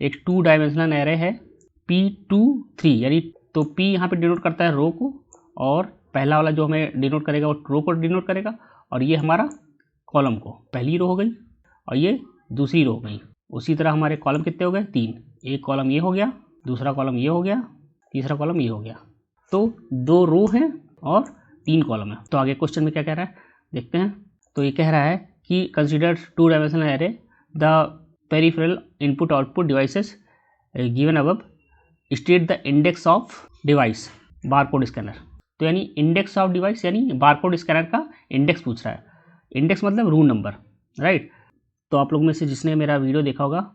एक 2 dimensional array है P23, यानी तो P यहाँ पे डिनोट करता है रो को, और पहला वाला जो हमें डिनोट करेगा वो रो को डिनोट करेगा, और ये हमारा कॉलम को, पहली रो हो गई और ये दूसरी रो हो गई। उसी तरह हमारे कॉलम कितने हो गए? 3। एक कॉलम ये हो गया, दूसरा कॉलम ये हो गया, तीसरा कॉलम ये हो गया। तो 2 रो हैं और 3 कॉलम है। तो आगे क्वेश्चन में क्या कह रहा है देखते हैं। तो ये कह रहा है कि consider 2 dimensional array, the peripheral input output devices given above, state the index of device barcode scanner. तो यानी इंडेक्स ऑफ डिवाइस यानी बारकोड स्कैनर का इंडेक्स पूछ रहा है। इंडेक्स मतलब रूम नंबर, राइट। तो आप लोग में से जिसने मेरा वीडियो देखा होगा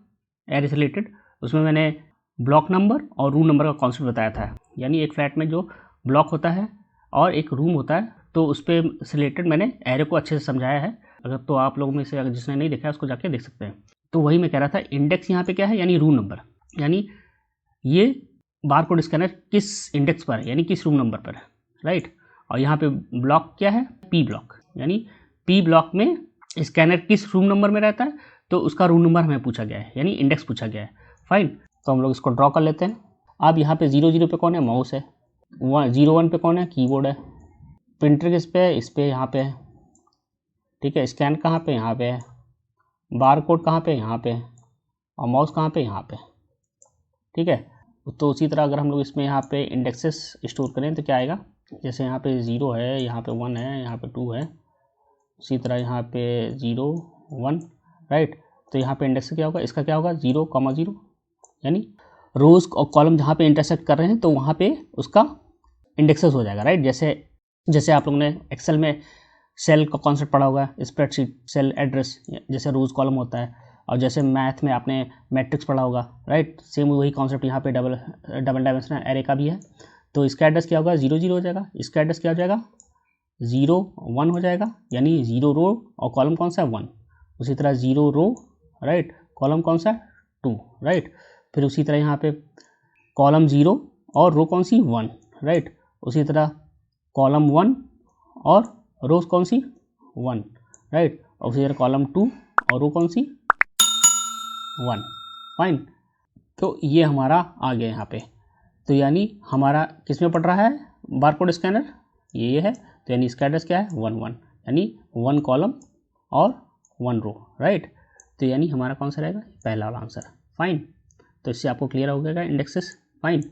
एरे से रिलेटेड, उसमें मैंने ब्लॉक नंबर और रूम नंबर का कॉन्सेप्ट बताया था। यानी एक फ्लैट में जो ब्लॉक होता है और एक रूम होता है, तो उस पर से रिलेटेड मैंने एरे को अच्छे से समझाया है। अगर तो आप लोगों में से अगर जिसने नहीं देखा है उसको जाके देख सकते हैं। तो वही मैं कह रहा था, इंडेक्स यहाँ पे क्या है, यानी रूम नंबर, यानी ये बारकोड स्कैनर किस इंडेक्स पर है, यानी किस रूम नंबर पर है, राइट। और यहाँ पे ब्लॉक क्या है? पी ब्लॉक, यानी पी ब्लॉक में स्कैनर किस रूम नंबर में रहता है, तो उसका रूम नंबर हमें पूछा गया है, यानी इंडेक्स पूछा गया है। फाइन, तो हम लोग इसको ड्रॉ कर लेते हैं। अब यहाँ पे 0 0 पे कौन है? माउस है। 0 1 पे कौन है? कीबोर्ड है। प्रिंटर किस पे है? इस पे, यहाँ पे है, ठीक है। स्कैन कहाँ पे? यहाँ पे है। बार कोड कहाँ पे? यहाँ पे है। और माउस कहाँ पे? यहाँ पे, ठीक है। तो उसी तरह अगर हम लोग इसमें यहाँ पे इंडेक्सेस स्टोर करें तो क्या आएगा? जैसे यहाँ पे 0 है, यहाँ पे 1 है, यहाँ पे 2 है, उसी तरह यहाँ पे 0 1, राइट। तो यहाँ पे इंडेक्स क्या होगा? इसका क्या होगा? 0,0, यानी रोज और कॉलम जहाँ पे इंटरसेक्ट कर रहे हैं तो वहाँ पे उसका इंडेक्सेस हो जाएगा, राइट। जैसे आप लोगों ने एक्सेल में सेल का कॉन्सेप्ट पढ़ा होगा, स्प्रेडशीट सेल एड्रेस, जैसे रोज कॉलम होता है, और जैसे मैथ में आपने मैट्रिक्स पढ़ा होगा, राइट। सेम वही कॉन्सेप्ट यहाँ पे डबल डायमेंशनल एरे का भी है। तो इसका एड्रेस क्या होगा? 0 0 हो जाएगा। इसका एड्रेस क्या हो जाएगा? 0 1 हो जाएगा, यानी 0 रो और कॉलम कौन सा है? 1। उसी तरह 0 रो, राइट, कॉलम कौन सा है? 2, राइट। फिर उसी तरह यहाँ पे कॉलम 0 और रो कौन सी? 1, राइट। उसी तरह कॉलम 1 और रोज कौन सी? 1, राइट। और उसी तरह कॉलम 2 और रो कौन सी? 1। फाइन, तो ये हमारा आ गया यहाँ पे। तो यानी हमारा किस में पड़ रहा है बारकोड स्कैनर? ये है। तो यानी इसका एड्रेस क्या है? 1 1, यानी 1 कॉलम और 1 रो, राइट। तो यानी हमारा कौन सा रहेगा? पहला वाला आंसर। फाइन, तो इससे आपको क्लियर हो गया इंडेक्सेस। फाइन।